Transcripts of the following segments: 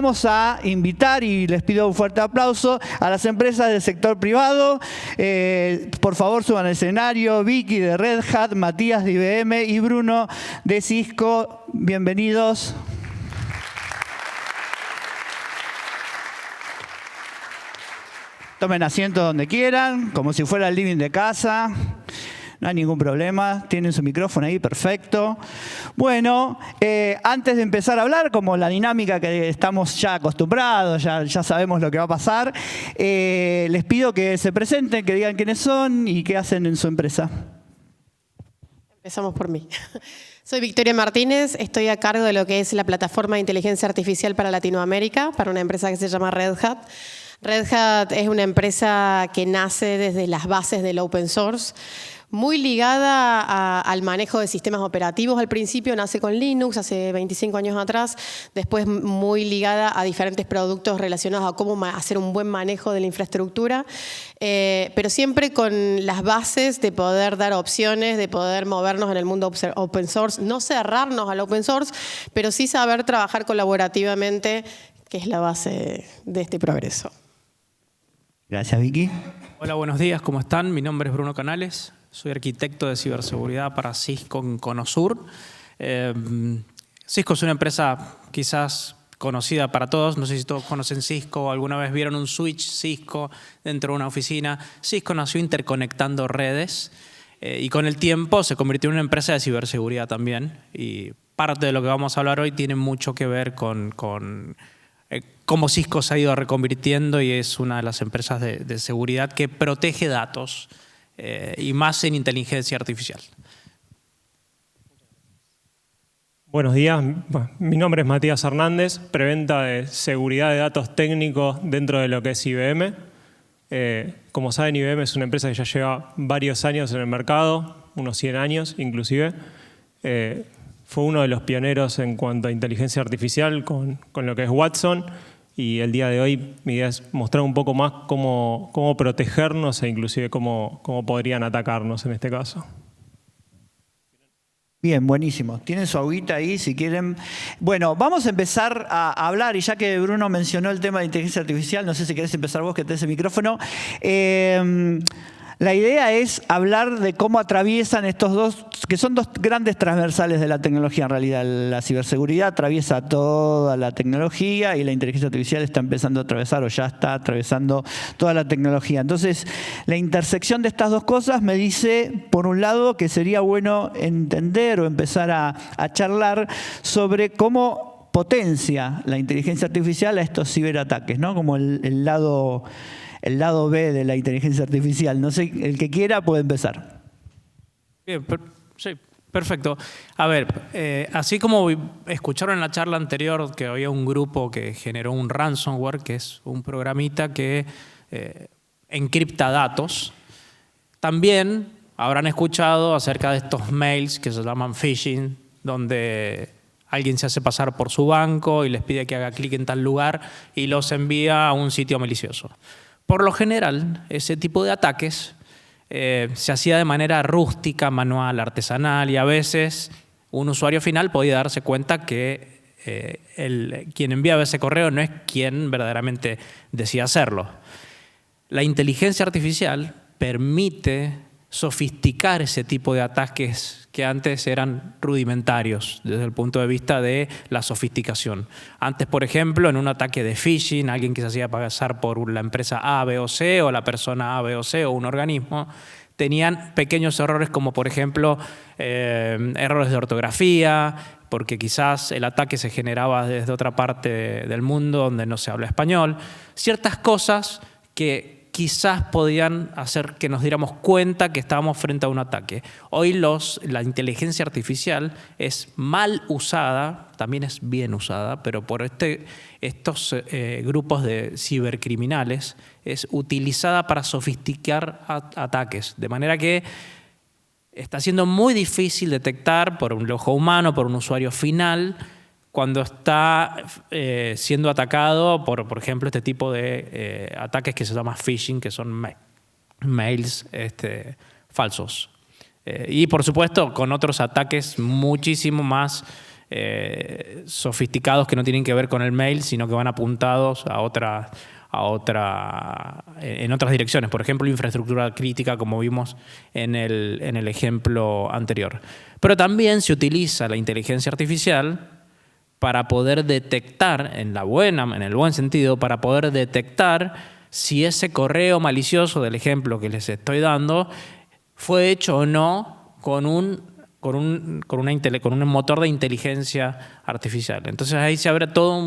vamos a invitar, y les pido un fuerte aplauso, a las empresas del sector privado. Por favor, suban al escenario. Vicky de Red Hat, Matías de IBM y Bruno de Cisco. Bienvenidos. Tomen asiento donde quieran, como si fuera el living de casa. No hay ningún problema. Tienen su micrófono ahí, perfecto. Bueno, antes de empezar a hablar, como la dinámica que estamos ya acostumbrados, ya sabemos lo que va a pasar, les pido que se presenten, que digan quiénes son y qué hacen en su empresa. Empezamos por mí. Soy Victoria Martínez, estoy a cargo de lo que es la plataforma de inteligencia artificial para Latinoamérica, para una empresa que se llama Red Hat. Red Hat es una empresa que nace desde las bases del open source, muy ligada al manejo de sistemas operativos. Al principio nace con Linux, hace 25 años atrás, después muy ligada a diferentes productos relacionados a cómo hacer un buen manejo de la infraestructura, pero siempre con las bases de poder dar opciones, de poder movernos en el mundo open source, no cerrarnos al open source, pero sí saber trabajar colaborativamente, que es la base de este progreso. Gracias, Vicky. Hola, buenos días, ¿cómo están? Mi nombre es Bruno Canales, soy arquitecto de ciberseguridad para Cisco en Conosur. Cisco es una empresa quizás conocida para todos, no sé si todos conocen Cisco, alguna vez vieron un switch Cisco dentro de una oficina. Cisco nació interconectando redes y con el tiempo se convirtió en una empresa de ciberseguridad también. Y parte de lo que vamos a hablar hoy tiene mucho que ver con cómo Cisco se ha ido reconvirtiendo y es una de las empresas de seguridad que protege datos y más en inteligencia artificial. Buenos días, mi nombre es Matías Hernández, preventa de seguridad de datos técnicos dentro de lo que es IBM. Como saben, IBM es una empresa que ya lleva varios años en el mercado, unos 100 años inclusive. Fue uno de los pioneros en cuanto a inteligencia artificial con lo que es Watson, y el día de hoy mi idea es mostrar un poco más cómo protegernos e inclusive cómo podrían atacarnos en este caso. Bien, buenísimo. Tienen su agüita ahí si quieren. Bueno, vamos a empezar a hablar, y ya que Bruno mencionó el tema de inteligencia artificial, no sé si querés empezar vos, que tenés el micrófono. La idea es hablar de cómo atraviesan estos dos, que son dos grandes transversales de la tecnología. En realidad, la ciberseguridad atraviesa toda la tecnología y la inteligencia artificial está empezando a atravesar, o ya está atravesando toda la tecnología. Entonces, la intersección de estas dos cosas me dice, por un lado, que sería bueno entender o empezar a charlar sobre cómo potencia la inteligencia artificial a estos ciberataques, ¿no? Como el lado B de la inteligencia artificial. No sé, el que quiera puede empezar. Bien, sí, perfecto. A ver, así como escucharon en la charla anterior que había un grupo que generó un ransomware, que es un programita que encripta datos, también habrán escuchado acerca de estos mails que se llaman phishing, donde alguien se hace pasar por su banco y les pide que haga clic en tal lugar y los envía a un sitio malicioso. Por lo general, ese tipo de ataques se hacía de manera rústica, manual, artesanal, y a veces un usuario final podía darse cuenta que quien enviaba ese correo no es quien verdaderamente decía hacerlo. La inteligencia artificial permite sofisticar ese tipo de ataques que antes eran rudimentarios desde el punto de vista de la sofisticación. Antes, por ejemplo, en un ataque de phishing, alguien que se hacía pasar por la empresa A, B o C, o la persona A, B o C, o un organismo, tenían pequeños errores como, por ejemplo, errores de ortografía, porque quizás el ataque se generaba desde otra parte del mundo donde no se habla español. Ciertas cosas que quizás podían hacer que nos diéramos cuenta que estábamos frente a un ataque. Hoy la inteligencia artificial es mal usada, también es bien usada, pero por estos grupos de cibercriminales es utilizada para sofisticar ataques, de manera que está siendo muy difícil detectar por un ojo humano, por un usuario final, cuando está siendo atacado por ejemplo, este tipo de ataques que se llama phishing, que son mails falsos. Y por supuesto, con otros ataques muchísimo más sofisticados que no tienen que ver con el mail, sino que van apuntados en otras direcciones. Por ejemplo, infraestructura crítica, como vimos en el ejemplo anterior. Pero también se utiliza la inteligencia artificial para poder detectar, en el buen sentido, para poder detectar si ese correo malicioso del ejemplo que les estoy dando fue hecho o no con un motor de inteligencia artificial. Entonces ahí se abre toda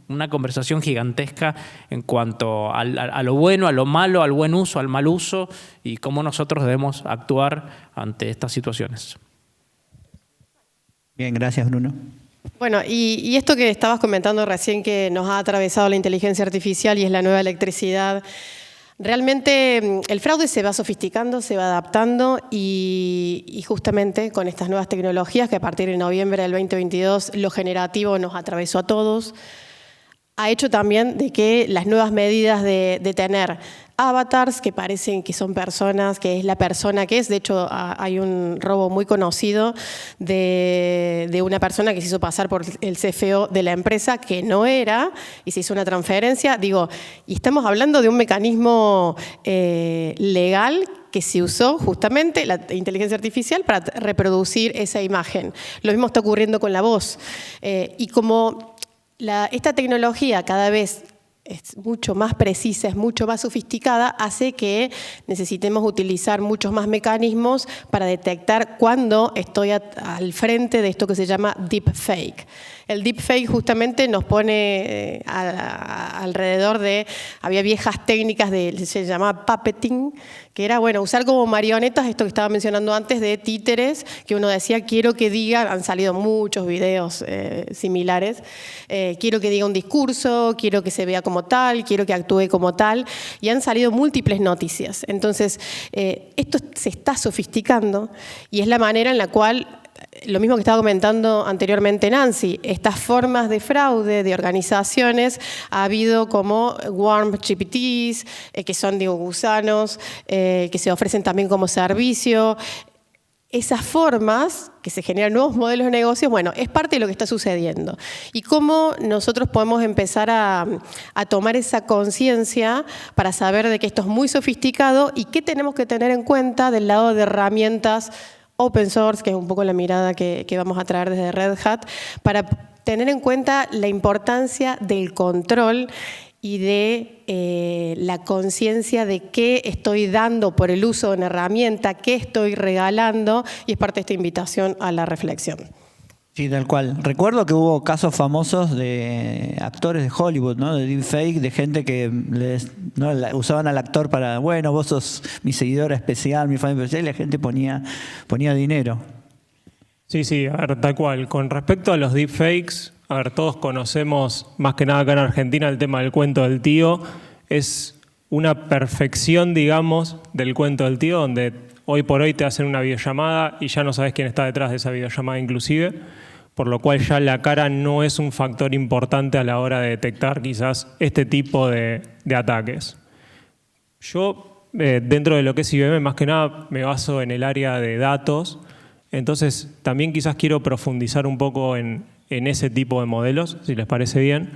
una conversación gigantesca en cuanto a lo bueno, a lo malo, al buen uso, al mal uso y cómo nosotros debemos actuar ante estas situaciones. Bien, gracias, Bruno. Bueno, y esto que estabas comentando recién que nos ha atravesado la inteligencia artificial y es la nueva electricidad, realmente el fraude se va sofisticando, se va adaptando y justamente con estas nuevas tecnologías que a partir de noviembre del 2022 lo generativo nos atravesó a todos, ha hecho también de que las nuevas medidas de tener avatars que parecen que son personas, que es la persona que es. De hecho, hay un robo muy conocido de una persona que se hizo pasar por el CFO de la empresa, que no era, y se hizo una transferencia. Digo, y estamos hablando de un mecanismo legal que se usó justamente la inteligencia artificial para reproducir esa imagen. Lo mismo está ocurriendo con la voz. Y como esta tecnología cada vez es mucho más precisa, es mucho más sofisticada, hace que necesitemos utilizar muchos más mecanismos para detectar cuándo estoy al frente de esto que se llama deepfake. El deepfake justamente nos pone alrededor de, había viejas técnicas se llamaba puppeting, que era, bueno, usar como marionetas esto que estaba mencionando antes de títeres, que uno decía, quiero que diga, han salido muchos videos similares, quiero que diga un discurso, quiero que se vea como tal, quiero que actúe como tal, y han salido múltiples noticias. Entonces, esto se está sofisticando y es la manera en la cual, lo mismo que estaba comentando anteriormente Nancy, estas formas de fraude de organizaciones, ha habido como warm GPTs, que son gusanos, que se ofrecen también como servicio. Esas formas que se generan nuevos modelos de negocios, bueno, es parte de lo que está sucediendo. Y cómo nosotros podemos empezar a tomar esa conciencia para saber de que esto es muy sofisticado y qué tenemos que tener en cuenta del lado de herramientas open source, que es un poco la mirada que vamos a traer desde Red Hat, para tener en cuenta la importancia del control y de la conciencia de qué estoy dando por el uso de una herramienta, qué estoy regalando, y es parte de esta invitación a la reflexión. Sí, tal cual. Recuerdo que hubo casos famosos de actores de Hollywood, ¿no? De deepfake, de gente que usaban al actor para, bueno, vos sos mi seguidora especial, mi fan especial, y la gente ponía dinero. Sí, a ver, tal cual. Con respecto a los deepfakes, a ver, todos conocemos, más que nada acá en Argentina, el tema del cuento del tío. Es una perfección, digamos, del cuento del tío, donde hoy por hoy te hacen una videollamada y ya no sabes quién está detrás de esa videollamada inclusive, por lo cual ya la cara no es un factor importante a la hora de detectar quizás este tipo de ataques. Yo, dentro de lo que es IBM, más que nada me baso en el área de datos, entonces también quizás quiero profundizar un poco en ese tipo de modelos, si les parece bien.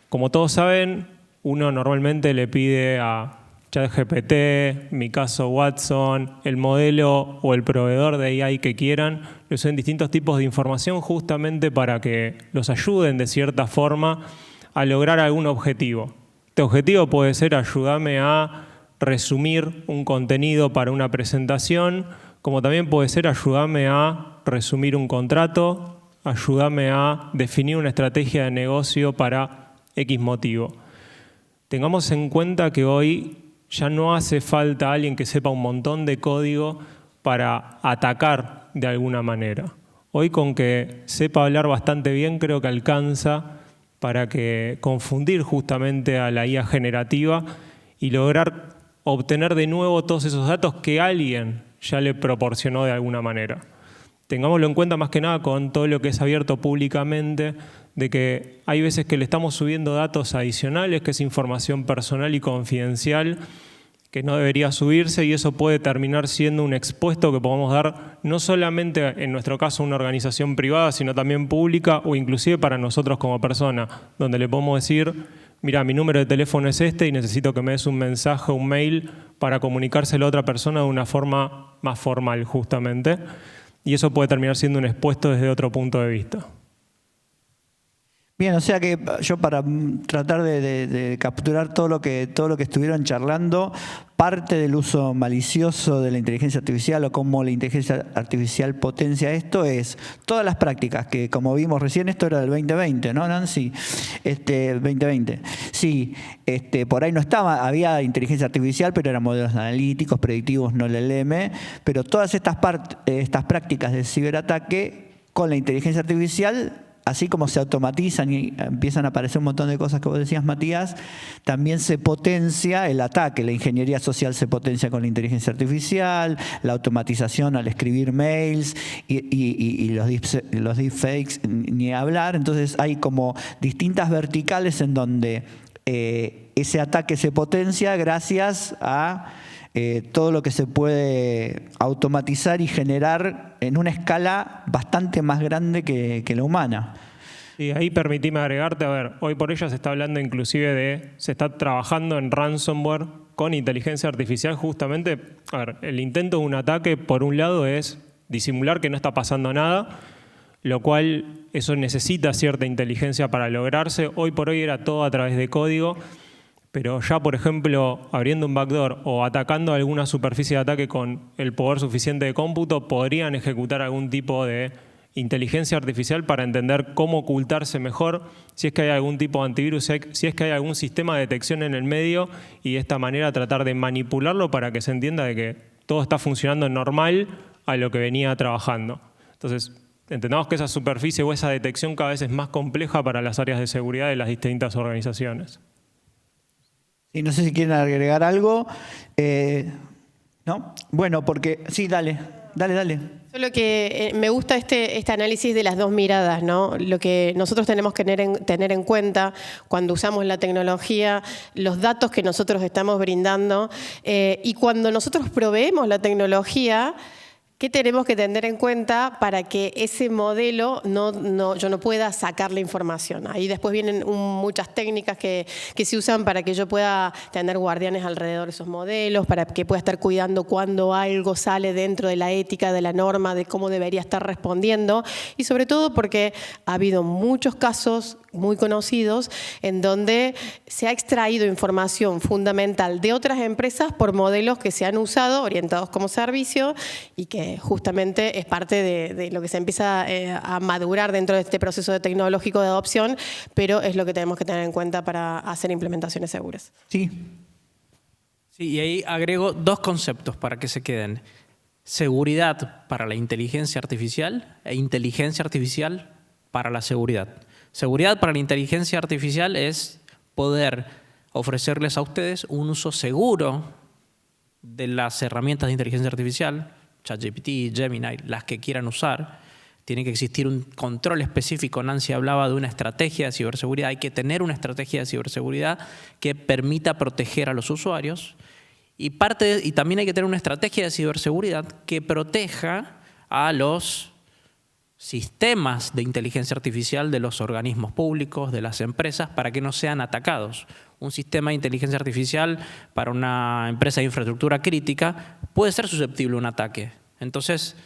Como todos saben, uno normalmente le pide a ChatGPT, mi caso Watson, el modelo o el proveedor de AI que quieran, le usen distintos tipos de información justamente para que los ayuden de cierta forma a lograr algún objetivo. Este objetivo puede ser ayudarme a resumir un contenido para una presentación, como también puede ser ayudarme a resumir un contrato, ayudarme a definir una estrategia de negocio para X motivo. Tengamos en cuenta que hoy ya no hace falta alguien que sepa un montón de código para atacar de alguna manera. Hoy con que sepa hablar bastante bien creo que alcanza para que confundir justamente a la IA generativa y lograr obtener de nuevo todos esos datos que alguien ya le proporcionó de alguna manera. Tengámoslo en cuenta más que nada con todo lo que es abierto públicamente, de que hay veces que le estamos subiendo datos adicionales, que es información personal y confidencial, que no debería subirse, y eso puede terminar siendo un expuesto que podemos dar no solamente en nuestro caso a una organización privada, sino también pública o inclusive para nosotros como persona, donde le podemos decir, mira, mi número de teléfono es este y necesito que me des un mensaje, un mail para comunicárselo a otra persona de una forma más formal justamente, y eso puede terminar siendo un expuesto desde otro punto de vista. Bien, o sea que yo para tratar de capturar todo lo que estuvieron charlando, parte del uso malicioso de la inteligencia artificial o cómo la inteligencia artificial potencia esto es todas las prácticas que, como vimos recién, esto era del 2020, ¿no, Nancy? 2020. Sí, por ahí no estaba, había inteligencia artificial, pero eran modelos analíticos, predictivos, no LLM, pero todas estas prácticas de ciberataque con la inteligencia artificial, así como se automatizan y empiezan a aparecer un montón de cosas que vos decías, Matías, también se potencia el ataque. La ingeniería social se potencia con la inteligencia artificial, la automatización al escribir mails y los deepfakes, ni hablar. Entonces hay como distintas verticales en donde ese ataque se potencia gracias a todo lo que se puede automatizar y generar en una escala bastante más grande que la humana. Y ahí permitime agregarte, hoy por ella se está hablando inclusive se está trabajando en ransomware con inteligencia artificial justamente. El intento de un ataque, por un lado, es disimular que no está pasando nada, lo cual eso necesita cierta inteligencia para lograrse. Hoy por hoy era todo a través de código. Pero ya, por ejemplo, abriendo un backdoor o atacando alguna superficie de ataque con el poder suficiente de cómputo, podrían ejecutar algún tipo de inteligencia artificial para entender cómo ocultarse mejor, si es que hay algún tipo de antivirus, si es que hay algún sistema de detección en el medio, y de esta manera tratar de manipularlo para que se entienda de que todo está funcionando normal a lo que venía trabajando. Entonces, entendamos que esa superficie o esa detección cada vez es más compleja para las áreas de seguridad de las distintas organizaciones. Y no sé si quieren agregar algo. ¿No? Bueno, porque... Sí, dale. Solo que me gusta este análisis de las dos miradas, ¿no? Lo que nosotros tenemos que tener en cuenta cuando usamos la tecnología, los datos que nosotros estamos brindando, y cuando nosotros proveemos la tecnología, ¿qué tenemos que tener en cuenta para que ese modelo yo no pueda sacar la información? Ahí después vienen muchas técnicas que se usan para que yo pueda tener guardianes alrededor de esos modelos, para que pueda estar cuidando cuando algo sale dentro de la ética, de la norma, de cómo debería estar respondiendo, y sobre todo porque ha habido muchos casos muy conocidos en donde se ha extraído información fundamental de otras empresas por modelos que se han usado orientados como servicio y que justamente es parte de lo que se empieza a madurar dentro de este proceso tecnológico de adopción, pero es lo que tenemos que tener en cuenta para hacer implementaciones seguras. Sí. Sí, y ahí agrego dos conceptos para que se queden. Seguridad para la inteligencia artificial e inteligencia artificial para la seguridad. Seguridad para la inteligencia artificial es poder ofrecerles a ustedes un uso seguro de las herramientas de inteligencia artificial, ChatGPT, Gemini, las que quieran usar. Tiene que existir un control específico. Nancy hablaba de una estrategia de ciberseguridad. Hay que tener una estrategia de ciberseguridad que permita proteger a los usuarios. Y también hay que tener una estrategia de ciberseguridad que proteja a los sistemas de inteligencia artificial de los organismos públicos, de las empresas, para que no sean atacados. Un sistema de inteligencia artificial para una empresa de infraestructura crítica puede ser susceptible a un ataque. Entonces,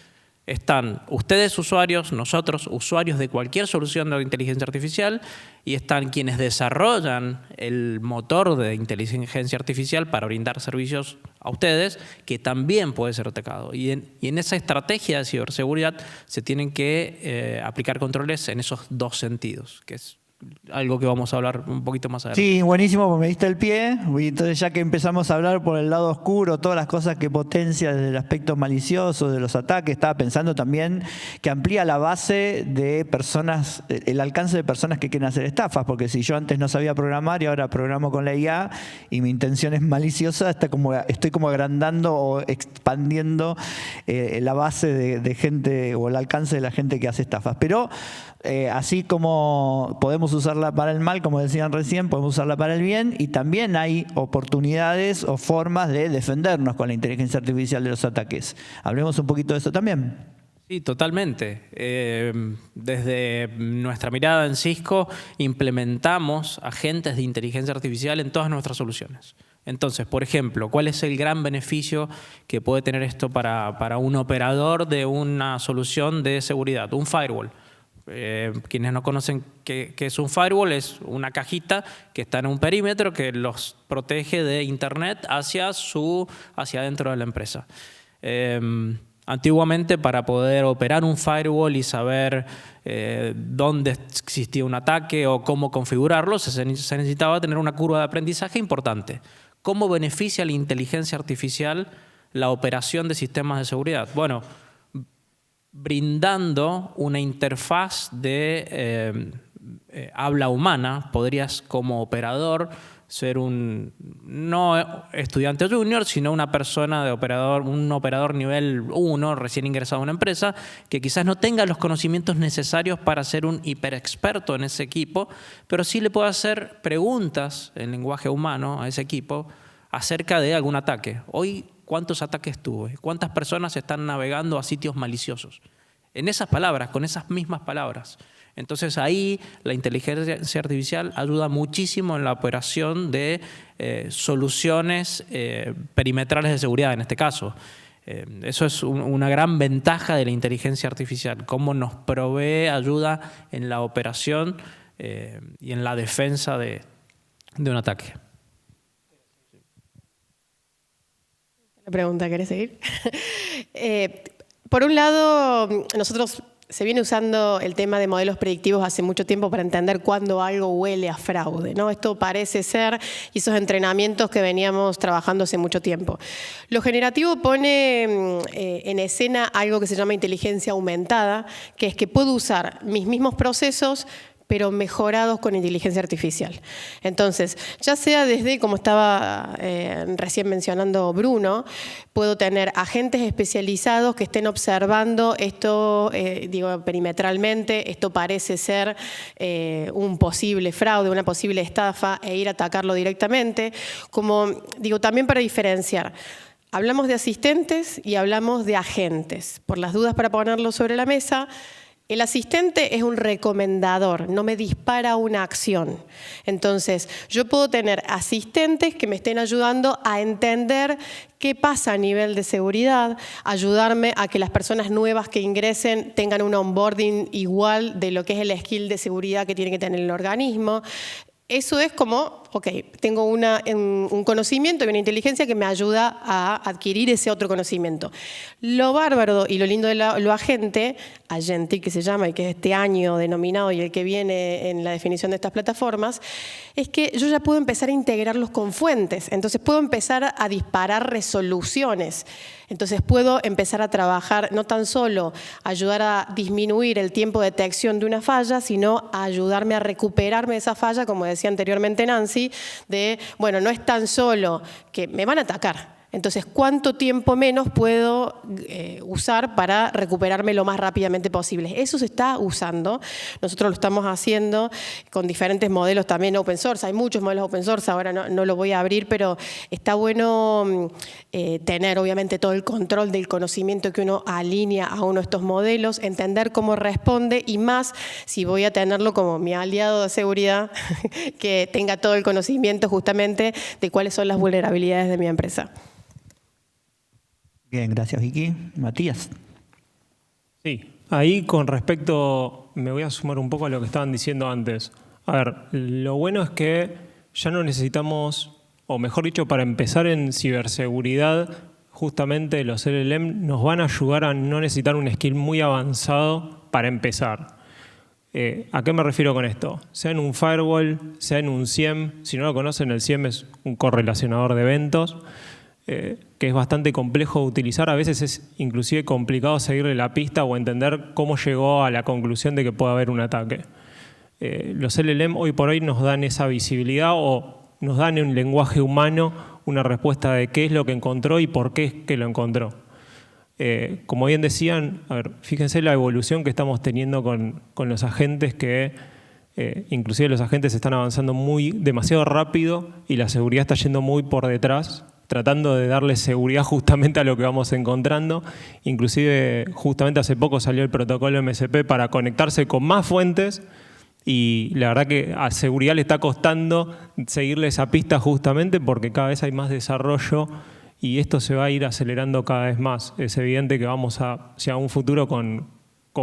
están ustedes usuarios, nosotros usuarios de cualquier solución de inteligencia artificial, y están quienes desarrollan el motor de inteligencia artificial para brindar servicios a ustedes, que también puede ser atacado. Y en esa estrategia de ciberseguridad se tienen que aplicar controles en esos dos sentidos, que es algo que vamos a hablar un poquito más adelante. Sí, buenísimo, porque me diste el pie. Y entonces, ya que empezamos a hablar por el lado oscuro, todas las cosas que potencia desde el aspecto malicioso de los ataques, estaba pensando también que amplía la base de personas, el alcance de personas que quieren hacer estafas, porque si yo antes no sabía programar y ahora programo con la IA y mi intención es maliciosa, estoy como agrandando o expandiendo la base de gente o el alcance de la gente que hace estafas. Pero así como podemos podemos usarla para el mal, como decían recién, podemos usarla para el bien, y también hay oportunidades o formas de defendernos con la inteligencia artificial de los ataques. Hablemos un poquito de eso también. Sí, totalmente. Desde nuestra mirada en Cisco implementamos agentes de inteligencia artificial en todas nuestras soluciones. Entonces, por ejemplo, ¿cuál es el gran beneficio que puede tener esto para un operador de una solución de seguridad? Un firewall. Quienes no conocen qué es un firewall, es una cajita que está en un perímetro que los protege de Internet hacia adentro de la empresa. Antiguamente, para poder operar un firewall y saber dónde existía un ataque o cómo configurarlo, se necesitaba tener una curva de aprendizaje importante. ¿Cómo beneficia la inteligencia artificial la operación de sistemas de seguridad? Bueno, brindando una interfaz de habla humana, podrías como operador ser no estudiante junior, sino una persona un operador nivel 1, recién ingresado a una empresa, que quizás no tenga los conocimientos necesarios para ser un hiperexperto en ese equipo, pero sí le puede hacer preguntas en lenguaje humano a ese equipo acerca de algún ataque. Hoy, ¿cuántos ataques tuve? ¿Cuántas personas están navegando a sitios maliciosos? En esas palabras, con esas mismas palabras. Entonces ahí la inteligencia artificial ayuda muchísimo en la operación de soluciones perimetrales de seguridad en este caso. Eso es una gran ventaja de la inteligencia artificial, cómo nos provee ayuda en la operación y en la defensa de un ataque. La pregunta, ¿querés seguir? Por un lado, se viene usando el tema de modelos predictivos hace mucho tiempo para entender cuándo algo huele a fraude, ¿no? Esto parece ser, y esos entrenamientos que veníamos trabajando hace mucho tiempo. Lo generativo pone en escena algo que se llama inteligencia aumentada, que es que puedo usar mis mismos procesos, pero mejorados con inteligencia artificial. Entonces, ya sea desde, como estaba recién mencionando Bruno, puedo tener agentes especializados que estén observando esto, perimetralmente, esto parece ser un posible fraude, una posible estafa, e ir a atacarlo directamente, como también para diferenciar. Hablamos de asistentes y hablamos de agentes. Por las dudas, para ponerlo sobre la mesa, el asistente es un recomendador, no me dispara una acción. Entonces, yo puedo tener asistentes que me estén ayudando a entender qué pasa a nivel de seguridad, ayudarme a que las personas nuevas que ingresen tengan un onboarding igual de lo que es el skill de seguridad que tiene que tener el organismo. Eso es como, tengo un conocimiento y una inteligencia que me ayuda a adquirir ese otro conocimiento. Lo bárbaro y lo lindo de lo agente que se llama y que es este año denominado y el que viene en la definición de estas plataformas, es que yo ya puedo empezar a integrarlos con fuentes. Entonces puedo empezar a disparar resoluciones. Entonces puedo empezar a trabajar, no tan solo ayudar a disminuir el tiempo de detección de una falla, sino a ayudarme a recuperarme de esa falla, como decía anteriormente Nancy, no es tan solo que me van a atacar. Entonces, ¿cuánto tiempo menos puedo usar para recuperarme lo más rápidamente posible? Eso se está usando. Nosotros lo estamos haciendo con diferentes modelos también open source. Hay muchos modelos open source, ahora no lo voy a abrir, pero está bueno tener obviamente todo el control del conocimiento que uno alinea a uno de estos modelos, entender cómo responde y más si voy a tenerlo como mi aliado de seguridad, que tenga todo el conocimiento justamente de cuáles son las vulnerabilidades de mi empresa. Bien, gracias Vicky. Matías. Sí, ahí con respecto, me voy a sumar un poco a lo que estaban diciendo antes. A ver, lo bueno es que ya no necesitamos, o mejor dicho, para empezar en ciberseguridad, justamente los LLM nos van a ayudar a no necesitar un skill muy avanzado para empezar. ¿A qué me refiero con esto? Sea en un firewall, sea en un SIEM. Si no lo conocen, el SIEM es un correlacionador de eventos. Que es bastante complejo de utilizar. A veces es inclusive complicado seguirle la pista o entender cómo llegó a la conclusión de que puede haber un ataque. Los LLM hoy por hoy nos dan esa visibilidad o nos dan en un lenguaje humano una respuesta de qué es lo que encontró y por qué es que lo encontró. Como bien decían, a ver, fíjense la evolución que estamos teniendo con los agentes que Inclusive los agentes están avanzando demasiado rápido y la seguridad está yendo muy por detrás, tratando de darle seguridad justamente a lo que vamos encontrando. Inclusive justamente hace poco salió el protocolo MSP para conectarse con más fuentes y la verdad que a seguridad le está costando seguirle esa pista justamente porque cada vez hay más desarrollo y esto se va a ir acelerando cada vez más. Es evidente que vamos hacia un futuro con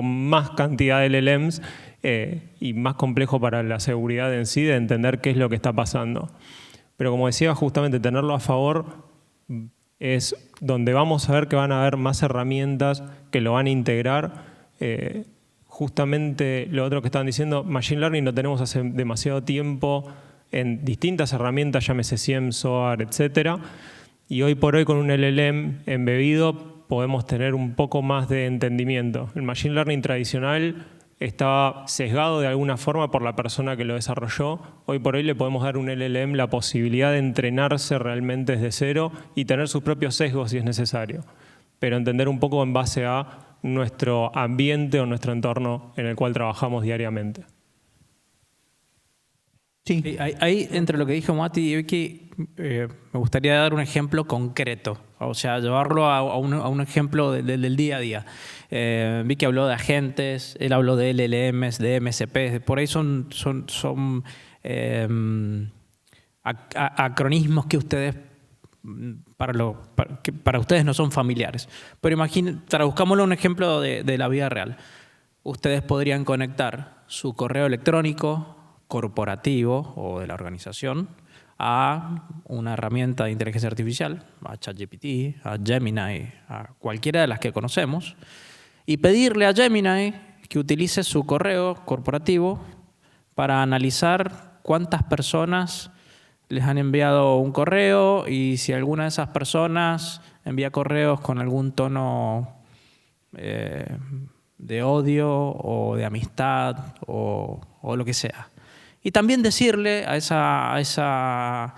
más cantidad de LLMs y más complejo para la seguridad en sí de entender qué es lo que está pasando. Pero como decía, justamente tenerlo a favor es donde vamos a ver que van a haber más herramientas que lo van a integrar. Justamente lo otro que estaban diciendo, Machine Learning lo tenemos hace demasiado tiempo en distintas herramientas, llámese SIEM, SOAR, etc. Y hoy por hoy con un LLM embebido podemos tener un poco más de entendimiento. El Machine Learning tradicional estaba sesgado de alguna forma por la persona que lo desarrolló. Hoy por hoy le podemos dar a un LLM la posibilidad de entrenarse realmente desde cero y tener sus propios sesgos si es necesario, pero entender un poco en base a nuestro ambiente o nuestro entorno en el cual trabajamos diariamente. Sí. Ahí, entre lo que dijo Mati y Vicky, me gustaría dar un ejemplo concreto, o sea, llevarlo a un ejemplo del día a día. Vicky habló de agentes, él habló de LLMs, de MSP, por ahí son acronismos que ustedes, para ustedes no son familiares. Pero traduzcámoslo a un ejemplo de la vida real. Ustedes podrían conectar su correo electrónico corporativo o de la organización a una herramienta de inteligencia artificial, a ChatGPT, a Gemini, a cualquiera de las que conocemos, y pedirle a Gemini que utilice su correo corporativo para analizar cuántas personas les han enviado un correo y si alguna de esas personas envía correos con algún tono de odio o de amistad o lo que sea. Y también decirle a esa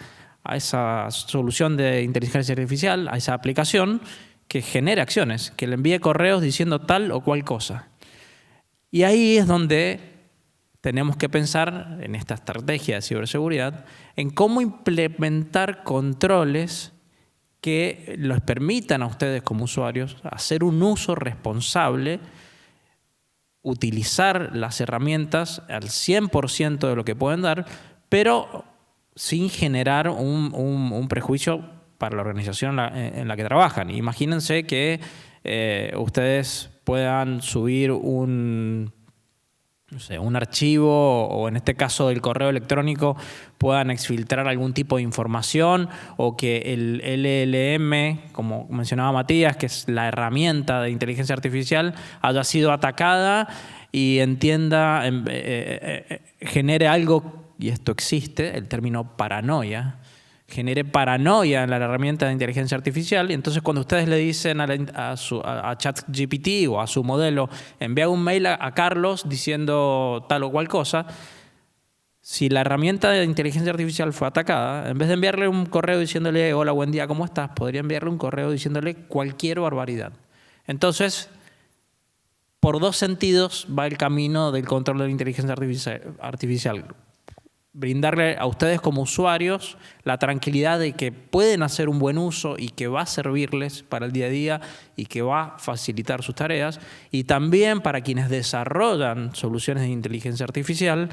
solución de inteligencia artificial, a esa aplicación, que genere acciones, que le envíe correos diciendo tal o cual cosa. Y ahí es donde tenemos que pensar en esta estrategia de ciberseguridad, en cómo implementar controles que les permitan a ustedes como usuarios hacer un uso responsable, utilizar las herramientas al 100% de lo que pueden dar, pero sin generar un prejuicio para la organización en la que trabajan. Imagínense que ustedes puedan subir un archivo o en este caso del correo electrónico puedan exfiltrar algún tipo de información o que el LLM, como mencionaba Matías, que es la herramienta de inteligencia artificial, haya sido atacada y genere algo, y esto existe, el término paranoia, genere paranoia en la herramienta de inteligencia artificial y entonces cuando ustedes le dicen a ChatGPT o a su modelo envía un mail a Carlos diciendo tal o cual cosa, si la herramienta de inteligencia artificial fue atacada, en vez de enviarle un correo diciéndole hola, buen día, ¿cómo estás?, podría enviarle un correo diciéndole cualquier barbaridad. Entonces, por dos sentidos va el camino del control de la inteligencia artificial. Brindarle a ustedes como usuarios la tranquilidad de que pueden hacer un buen uso y que va a servirles para el día a día y que va a facilitar sus tareas. Y también para quienes desarrollan soluciones de inteligencia artificial,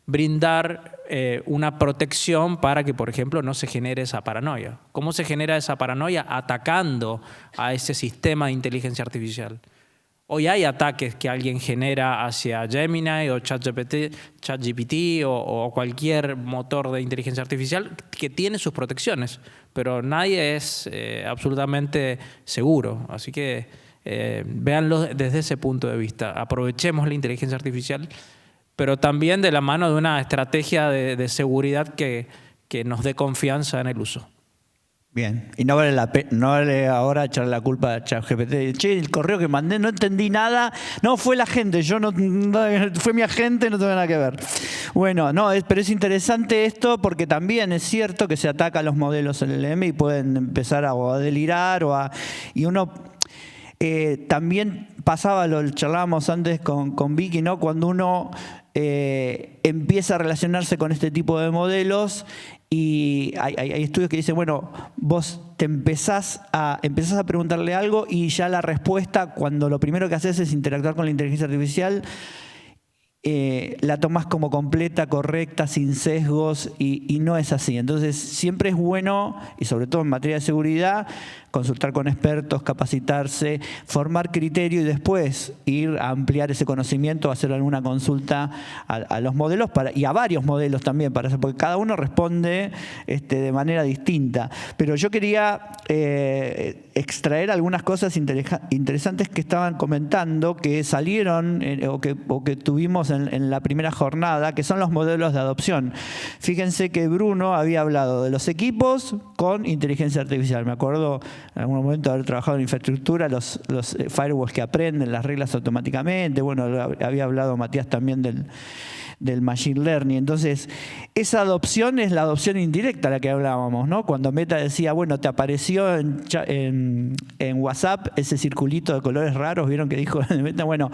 brindar una protección para que, por ejemplo, no se genere esa paranoia. ¿Cómo se genera esa paranoia? Atacando a ese sistema de inteligencia artificial. Hoy hay ataques que alguien genera hacia Gemini o ChatGPT o cualquier motor de inteligencia artificial que tiene sus protecciones, pero nadie es absolutamente seguro. Así que véanlo desde ese punto de vista. Aprovechemos la inteligencia artificial, pero también de la mano de una estrategia de seguridad que nos dé confianza en el uso. Bien, y no vale ahora echarle la culpa a ChatGPT. Che, el correo que mandé no entendí nada. No, fue la gente, fue mi agente, no tengo nada que ver. Bueno, pero es interesante esto porque también es cierto que se ataca a los modelos LLM y pueden empezar a delirar y uno... También pasaba, lo charlábamos antes con Vicky, ¿no? Cuando uno empieza a relacionarse con este tipo de modelos, y hay estudios que dicen, bueno, vos te empezás a preguntarle algo y ya la respuesta, cuando lo primero que haces es interactuar con la inteligencia artificial, la tomás como completa, correcta, sin sesgos, y no es así. Entonces siempre es bueno, y sobre todo en materia de seguridad, consultar con expertos, capacitarse, formar criterio y después ir a ampliar ese conocimiento, hacer alguna consulta a los modelos y a varios modelos también, porque cada uno responde de manera distinta. Pero yo quería extraer algunas cosas interesantes que estaban comentando, que salieron o que tuvimos en la primera jornada, que son los modelos de adopción. Fíjense que Bruno había hablado de los equipos con inteligencia artificial. Me acuerdo en algún momento haber trabajado en infraestructura, los firewalls que aprenden las reglas automáticamente. Bueno, había hablado Matías también del machine learning. Entonces, esa adopción es la adopción indirecta a la que hablábamos, ¿no? Cuando Meta decía, bueno, te apareció en WhatsApp ese circulito de colores raros, ¿vieron que dijo Meta? Bueno,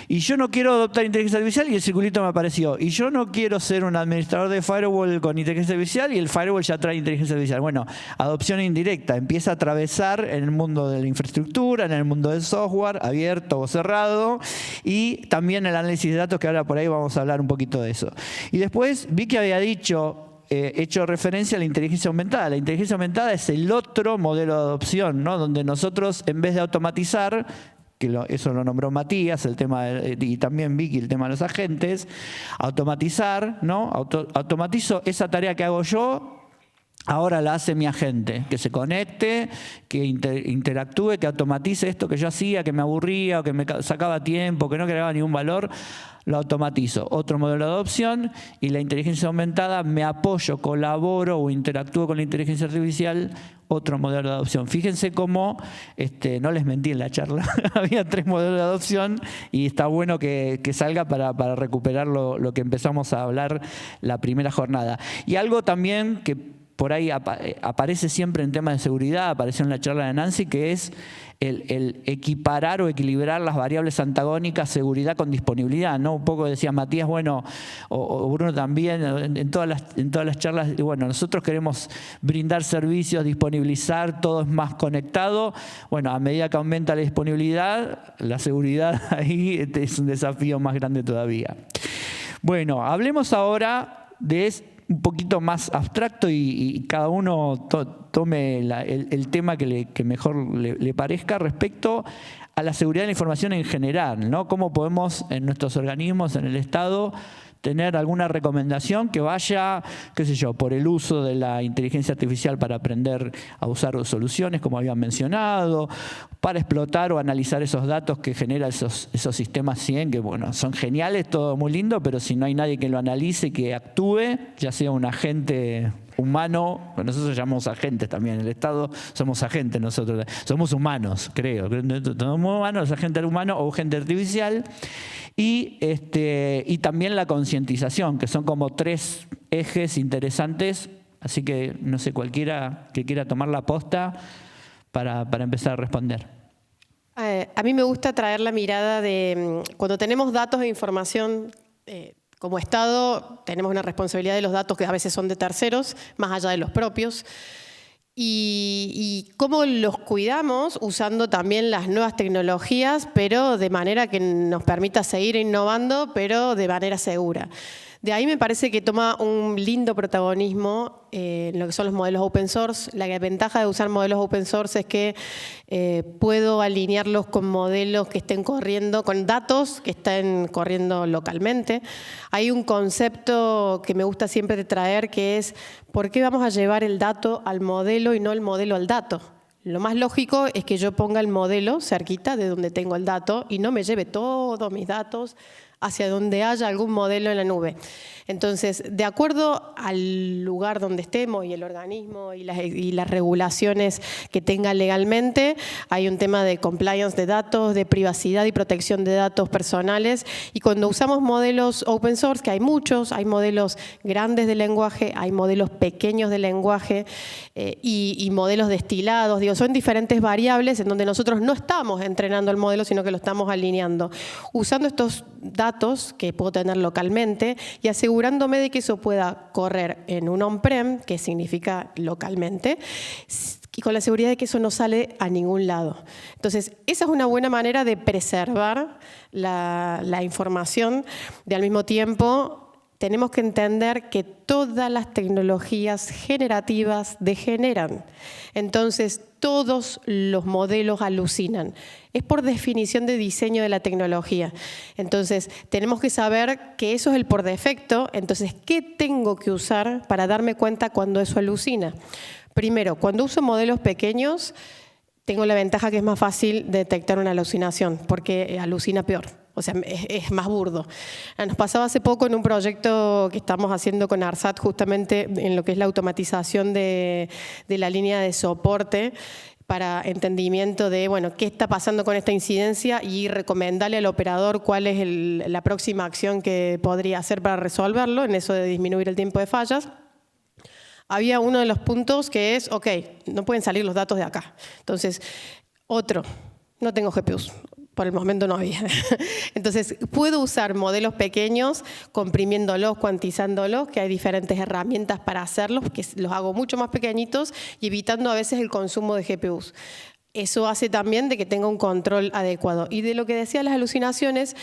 y yo no quiero adoptar inteligencia artificial y el circulito me apareció. Y yo no quiero ser un administrador de firewall con inteligencia artificial y el firewall ya trae inteligencia artificial. Bueno, adopción indirecta. Empieza a atravesar en el mundo de la infraestructura, en el mundo del software, abierto o cerrado, y también el análisis de datos, que ahora por ahí vamos a hablar un poquito de eso. Y después Vicky había hecho referencia a la inteligencia aumentada. La inteligencia aumentada es el otro modelo de adopción, ¿no? Donde nosotros, en vez de automatizar, eso lo nombró Matías, el tema y también Vicky, el tema de los agentes, automatizar, ¿no? Automatizo esa tarea que hago yo, ahora la hace mi agente, que se conecte, que interactúe, que automatice esto que yo hacía, que me aburría o que me sacaba tiempo, que no agregaba ningún valor, lo automatizo. Otro modelo de adopción, y la inteligencia aumentada, me apoyo, colaboro o interactúo con la inteligencia artificial, otro modelo de adopción. Fíjense cómo, no les mentí en la charla, había 3 modelos de adopción y está bueno que salga para recuperar lo que empezamos a hablar la primera jornada. Y algo también que por ahí aparece siempre en temas de seguridad, apareció en la charla de Nancy, que es el equiparar o equilibrar las variables antagónicas, seguridad con disponibilidad, ¿no? Un poco decía Matías, bueno, o Bruno también, en todas las charlas, bueno, nosotros queremos brindar servicios, disponibilizar, todo es más conectado. Bueno, a medida que aumenta la disponibilidad, la seguridad ahí es un desafío más grande todavía. Bueno, hablemos ahora de un poquito más abstracto y cada uno tome el tema que mejor le parezca respecto a la seguridad de la información en general, ¿no? Cómo podemos en nuestros organismos, en el Estado, tener alguna recomendación que vaya, qué sé yo, por el uso de la inteligencia artificial para aprender a usar soluciones, como habían mencionado, para explotar o analizar esos datos que generan esos sistemas 100, que bueno, son geniales, todo muy lindo, pero si no hay nadie que lo analice y que actúe, ya sea un agente humano, nosotros llamamos agentes también, en el Estado somos agentes nosotros, somos humanos, creo, somos humanos, agente humano o agente artificial, y también la concientización, que son como 3 ejes interesantes, así que no sé, cualquiera que quiera tomar la posta para empezar a responder. A mí me gusta traer la mirada de cuando tenemos datos e información. Como Estado tenemos una responsabilidad de los datos que a veces son de terceros, más allá de los propios, y cómo los cuidamos usando también las nuevas tecnologías, pero de manera que nos permita seguir innovando, pero de manera segura. De ahí me parece que toma un lindo protagonismo en lo que son los modelos open source. La ventaja de usar modelos open source es que puedo alinearlos con modelos que estén corriendo, con datos que estén corriendo localmente. Hay un concepto que me gusta siempre traer, que es ¿por qué vamos a llevar el dato al modelo y no el modelo al dato? Lo más lógico es que yo ponga el modelo cerquita de donde tengo el dato y no me lleve todos mis datos hacia donde haya algún modelo en la nube. Entonces, de acuerdo al lugar donde estemos y el organismo y las regulaciones que tenga legalmente, hay un tema de compliance de datos, de privacidad y protección de datos personales. Y cuando usamos modelos open source, que hay muchos, hay modelos grandes de lenguaje, hay modelos pequeños de lenguaje y modelos destilados, digo, son diferentes variables en donde nosotros no estamos entrenando el modelo, sino que lo estamos alineando. Usando estos datos que puedo tener localmente y asegurándome de que eso pueda correr en un on-prem, que significa localmente, y con la seguridad de que eso no sale a ningún lado. Entonces, esa es una buena manera de preservar la información. Al mismo tiempo, tenemos que entender que todas las tecnologías generativas degeneran. Entonces, todos los modelos alucinan. Es por definición de diseño de la tecnología. Entonces, tenemos que saber que eso es el por defecto. Entonces, ¿qué tengo que usar para darme cuenta cuando eso alucina? Primero, cuando uso modelos pequeños, tengo la ventaja que es más fácil detectar una alucinación, porque alucina peor. O sea, es más burdo. Nos pasaba hace poco en un proyecto que estamos haciendo con ARSAT, justamente en lo que es la automatización de la línea de soporte para entendimiento de, bueno, qué está pasando con esta incidencia y recomendarle al operador cuál es la próxima acción que podría hacer para resolverlo, en eso de disminuir el tiempo de fallas. Había uno de los puntos que es, ok, no pueden salir los datos de acá. Entonces, otro, no tengo GPUs. Por el momento no había. Entonces, puedo usar modelos pequeños, comprimiéndolos, cuantizándolos, que hay diferentes herramientas para hacerlos, que los hago mucho más pequeñitos y evitando a veces el consumo de GPUs. Eso hace también de que tenga un control adecuado. Y de lo que decía las alucinaciones,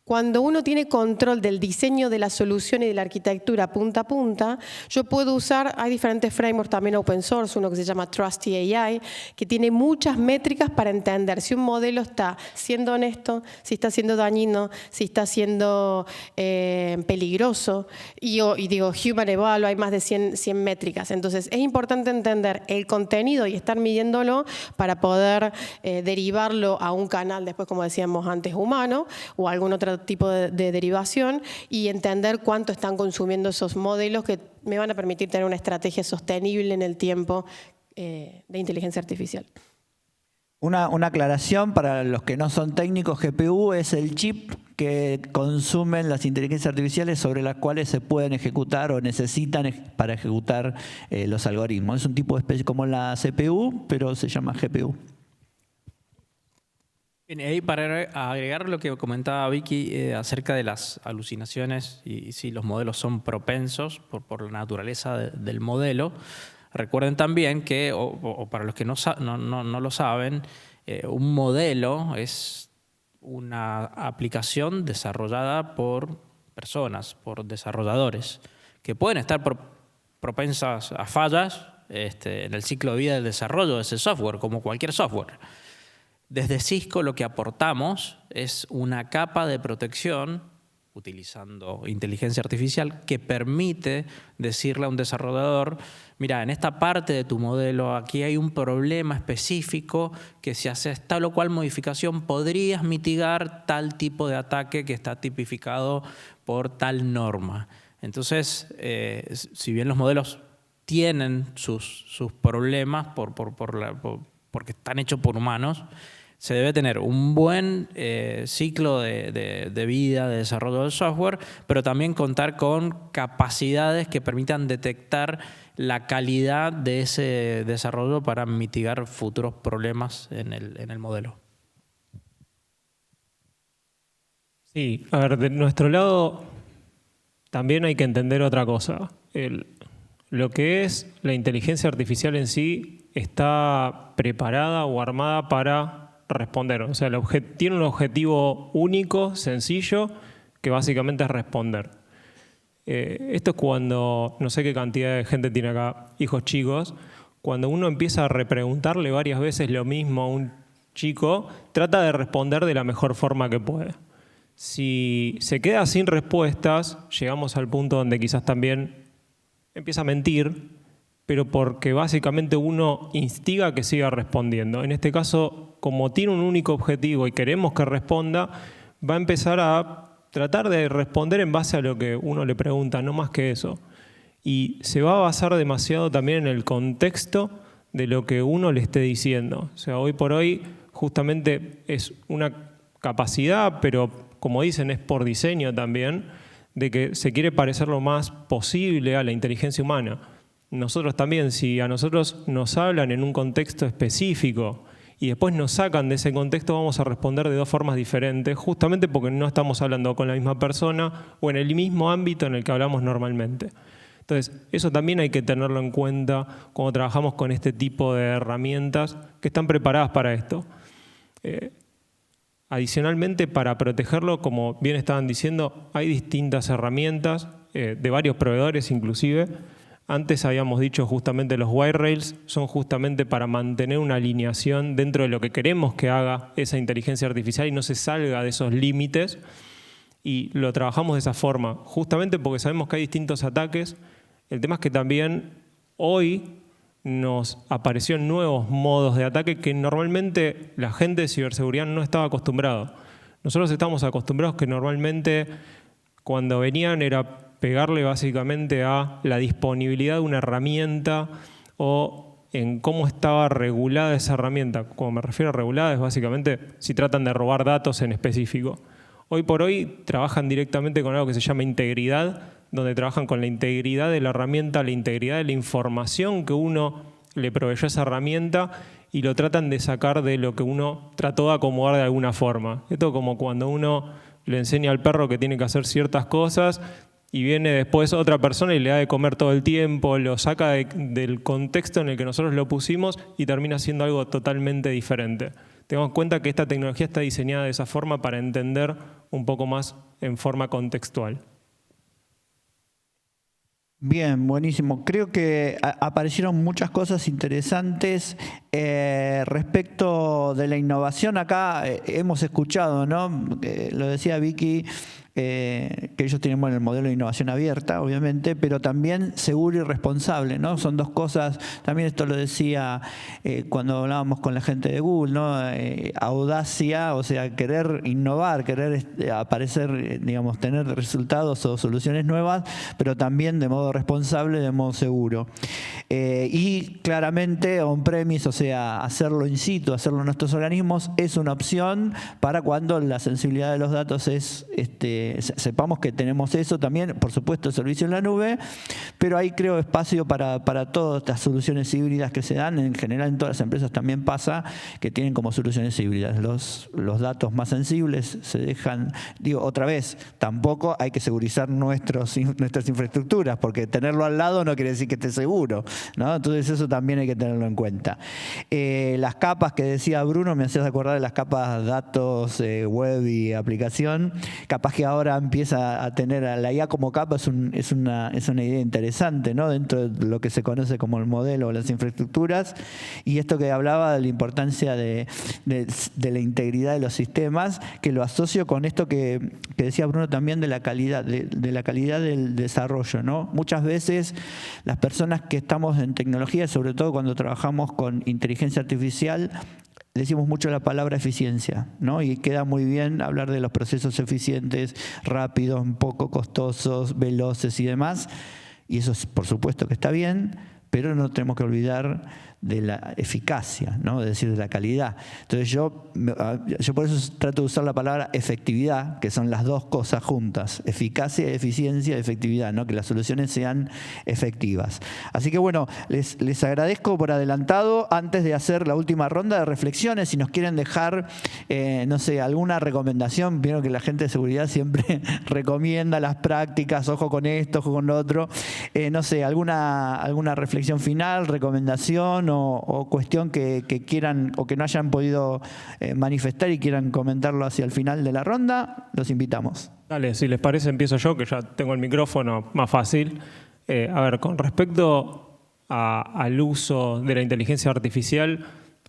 cuando uno tiene control del diseño de la solución y de la arquitectura punta a punta, yo puedo usar, hay diferentes frameworks también open source, uno que se llama Trusty AI, que tiene muchas métricas para entender si un modelo está siendo honesto, si está siendo dañino, si está siendo peligroso. Y digo, Human Eval, hay más de 100 métricas. Entonces, es importante entender el contenido y estar midiéndolo para poder derivarlo a un canal, después, como decíamos antes, humano o algún otro tipo de derivación y entender cuánto están consumiendo esos modelos que me van a permitir tener una estrategia sostenible en el tiempo de inteligencia artificial. Una aclaración para los que no son técnicos, GPU es el chip que consumen las inteligencias artificiales sobre las cuales se pueden ejecutar o necesitan para ejecutar los algoritmos. Es un tipo de especie como la CPU, pero se llama GPU. Bien, ahí para agregar lo que comentaba Vicky acerca de las alucinaciones y si los modelos son propensos por la naturaleza del modelo, recuerden también que, o para los que no lo saben, un modelo es una aplicación desarrollada por personas, por desarrolladores, que pueden estar propensas a fallas en el ciclo de vida del desarrollo de ese software, como cualquier software. Desde Cisco lo que aportamos es una capa de protección utilizando inteligencia artificial que permite decirle a un desarrollador, mira, en esta parte de tu modelo aquí hay un problema específico que si haces tal o cual modificación podrías mitigar tal tipo de ataque que está tipificado por tal norma. Entonces, si bien los modelos tienen sus problemas porque están hechos por humanos, se debe tener un buen ciclo de vida, de desarrollo del software, pero también contar con capacidades que permitan detectar la calidad de ese desarrollo para mitigar futuros problemas en el modelo. Sí, a ver, de nuestro lado también hay que entender otra cosa. Lo que es la inteligencia artificial en sí está preparada o armada para responder. O sea, tiene un objetivo único, sencillo, que básicamente es responder. Esto es cuando, no sé qué cantidad de gente tiene acá hijos chicos, cuando uno empieza a repreguntarle varias veces lo mismo a un chico, trata de responder de la mejor forma que puede. Si se queda sin respuestas, llegamos al punto donde quizás también empieza a mentir, pero porque básicamente uno instiga que siga respondiendo. En este caso, como tiene un único objetivo y queremos que responda, va a empezar a tratar de responder en base a lo que uno le pregunta, no más que eso. Y se va a basar demasiado también en el contexto de lo que uno le esté diciendo. O sea, hoy por hoy justamente es una capacidad, pero como dicen es por diseño también, de que se quiere parecer lo más posible a la inteligencia humana. Nosotros también, si a nosotros nos hablan en un contexto específico y después nos sacan de ese contexto, vamos a responder de dos formas diferentes, justamente porque no estamos hablando con la misma persona o en el mismo ámbito en el que hablamos normalmente. Entonces, eso también hay que tenerlo en cuenta cuando trabajamos con este tipo de herramientas que están preparadas para esto. Adicionalmente, para protegerlo, como bien estaban diciendo, hay distintas herramientas, de varios proveedores inclusive. Antes habíamos dicho justamente los guardrails son justamente para mantener una alineación dentro de lo que queremos que haga esa inteligencia artificial y no se salga de esos límites. Y lo trabajamos de esa forma, justamente porque sabemos que hay distintos ataques. El tema es que también hoy nos aparecieron nuevos modos de ataque que normalmente la gente de ciberseguridad no estaba acostumbrado. Nosotros estamos acostumbrados que normalmente cuando venían era pegarle básicamente a la disponibilidad de una herramienta o en cómo estaba regulada esa herramienta. Como me refiero a regulada es básicamente si tratan de robar datos en específico. Hoy por hoy trabajan directamente con algo que se llama integridad, donde trabajan con la integridad de la herramienta, la integridad de la información que uno le proveyó a esa herramienta y lo tratan de sacar de lo que uno trató de acomodar de alguna forma. Esto como cuando uno le enseña al perro que tiene que hacer ciertas cosas y viene después otra persona y le da de comer todo el tiempo, lo saca del contexto en el que nosotros lo pusimos y termina siendo algo totalmente diferente. Tengamos en cuenta que esta tecnología está diseñada de esa forma para entender un poco más en forma contextual. Bien, buenísimo. Creo que aparecieron muchas cosas interesantes respecto de la innovación. Acá hemos escuchado, ¿no? Lo decía Vicky, que ellos tienen el modelo de innovación abierta, obviamente, pero también seguro y responsable, ¿no? Son dos cosas. También esto lo decía cuando hablábamos con la gente de Google, ¿no? Audacia, o sea, querer innovar, querer aparecer, digamos, tener resultados o soluciones nuevas, pero también de modo responsable, de modo seguro. Y claramente on-premise, o sea, hacerlo in situ, hacerlo en nuestros organismos, es una opción para cuando la sensibilidad de los datos es sepamos que tenemos eso también, por supuesto, el servicio en la nube, pero ahí creo espacio para todas estas soluciones híbridas que se dan. En general en todas las empresas también pasa que tienen como soluciones híbridas. Los datos más sensibles se dejan, digo, otra vez, tampoco hay que segurizar nuestras infraestructuras, porque tenerlo al lado no quiere decir que esté seguro, ¿no? Entonces eso también hay que tenerlo en cuenta. Las capas que decía Bruno, me hacías acordar de las capas datos, web y aplicación, capaz que ahora empieza a tener a la IA como capa, es una idea interesante, ¿no? Dentro de lo que se conoce como el modelo o las infraestructuras. Y esto que hablaba de la importancia de la integridad de los sistemas, que lo asocio con esto que decía Bruno también de la calidad, de la calidad del desarrollo, ¿no? Muchas veces las personas que estamos en tecnología, sobre todo cuando trabajamos con inteligencia artificial, decimos mucho la palabra eficiencia, ¿no? Y queda muy bien hablar de los procesos eficientes, rápidos, poco costosos, veloces y demás. Y eso por supuesto que está bien, pero no tenemos que olvidar de la eficacia, ¿no? Es decir, de la calidad. Entonces yo por eso trato de usar la palabra efectividad, que son las dos cosas juntas, eficacia, eficiencia, efectividad, ¿no? Que las soluciones sean efectivas. Así que bueno, les agradezco por adelantado. Antes de hacer la última ronda de reflexiones, si nos quieren dejar, no sé, alguna recomendación, vieron que la gente de seguridad siempre recomienda las prácticas, ojo con esto, ojo con lo otro, no sé, alguna reflexión final, recomendación o cuestión que quieran o que no hayan podido manifestar y quieran comentarlo hacia el final de la ronda, los invitamos. Dale, si les parece empiezo yo, que ya tengo el micrófono más fácil. A ver, con respecto al uso de la inteligencia artificial,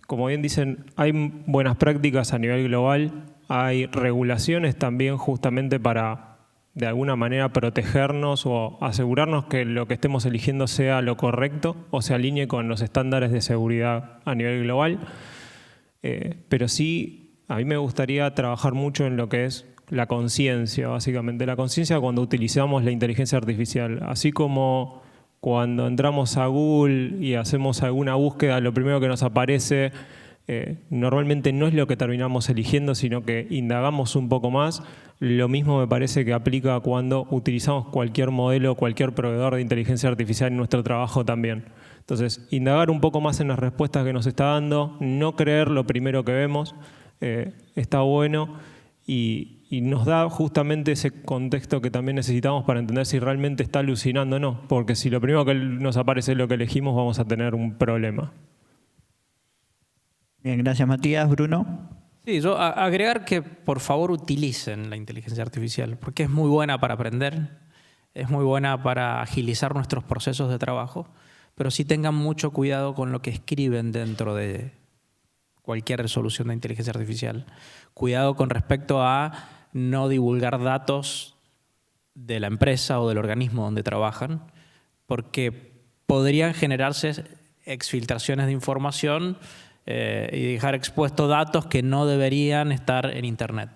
como bien dicen, hay buenas prácticas a nivel global, hay regulaciones también justamente para de alguna manera protegernos o asegurarnos que lo que estemos eligiendo sea lo correcto o se alinee con los estándares de seguridad a nivel global. Pero sí, a mí me gustaría trabajar mucho en lo que es la conciencia, básicamente. La conciencia cuando utilizamos la inteligencia artificial. Así como cuando entramos a Google y hacemos alguna búsqueda, lo primero que nos aparece normalmente no es lo que terminamos eligiendo, sino que indagamos un poco más. Lo mismo me parece que aplica cuando utilizamos cualquier modelo, cualquier proveedor de inteligencia artificial en nuestro trabajo también. Entonces, indagar un poco más en las respuestas que nos está dando, no creer lo primero que vemos, está bueno y nos da justamente ese contexto que también necesitamos para entender si realmente está alucinando o no, porque si lo primero que nos aparece es lo que elegimos, vamos a tener un problema. Bien, gracias Matías. Bruno. Sí, yo agregar que por favor utilicen la inteligencia artificial, porque es muy buena para aprender, es muy buena para agilizar nuestros procesos de trabajo, pero sí tengan mucho cuidado con lo que escriben dentro de cualquier resolución de inteligencia artificial. Cuidado con respecto a no divulgar datos de la empresa o del organismo donde trabajan, porque podrían generarse exfiltraciones de información y dejar expuestos datos que no deberían estar en Internet.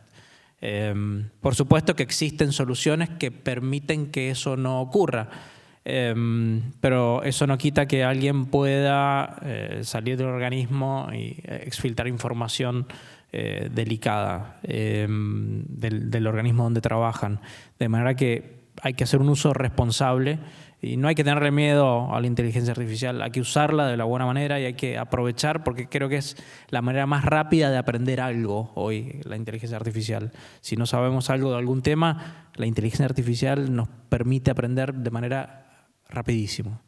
Por supuesto que existen soluciones que permiten que eso no ocurra, pero eso no quita que alguien pueda salir del organismo y exfiltrar información delicada del organismo donde trabajan. De manera que hay que hacer un uso responsable y no hay que tenerle miedo a la inteligencia artificial, hay que usarla de la buena manera y hay que aprovechar, porque creo que es la manera más rápida de aprender algo hoy, la inteligencia artificial. Si no sabemos algo de algún tema, la inteligencia artificial nos permite aprender de manera rapidísima.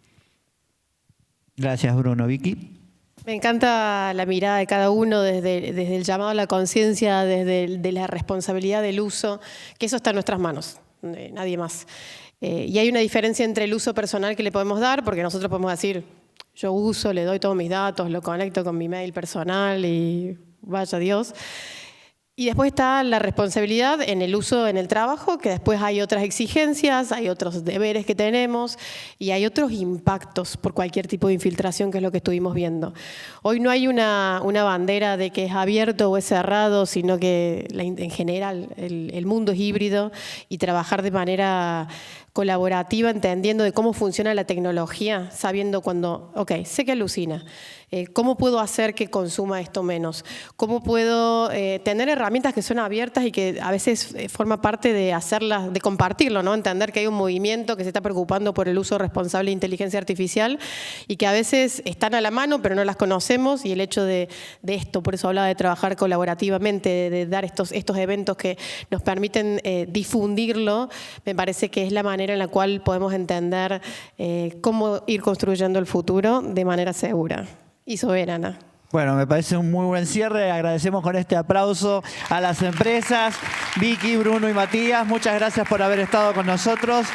Gracias Bruno. Vicky. Me encanta la mirada de cada uno desde el llamado a la conciencia, desde la responsabilidad del uso, que eso está en nuestras manos, nadie más. Y hay una diferencia entre el uso personal que le podemos dar, porque nosotros podemos decir, yo uso, le doy todos mis datos, lo conecto con mi mail personal y vaya Dios. Y después está la responsabilidad en el uso en el trabajo, que después hay otras exigencias, hay otros deberes que tenemos y hay otros impactos por cualquier tipo de infiltración, que es lo que estuvimos viendo. Hoy no hay una bandera de que es abierto o es cerrado, sino que en general el mundo es híbrido y trabajar de manera colaborativa, entendiendo de cómo funciona la tecnología, sabiendo cuando, ok, sé que alucina, ¿cómo puedo hacer que consuma esto menos? ¿Cómo puedo tener herramientas que son abiertas y que a veces forma parte de hacerlas, de compartirlo, ¿no? Entender que hay un movimiento que se está preocupando por el uso responsable de inteligencia artificial y que a veces están a la mano pero no las conocemos, y el hecho de esto, por eso hablaba de trabajar colaborativamente, de dar estos eventos que nos permiten difundirlo, me parece que es la manera en la cual podemos entender cómo ir construyendo el futuro de manera segura y soberana. Bueno, me parece un muy buen cierre. Agradecemos con este aplauso a las empresas. Vicky, Bruno y Matías, muchas gracias por haber estado con nosotros.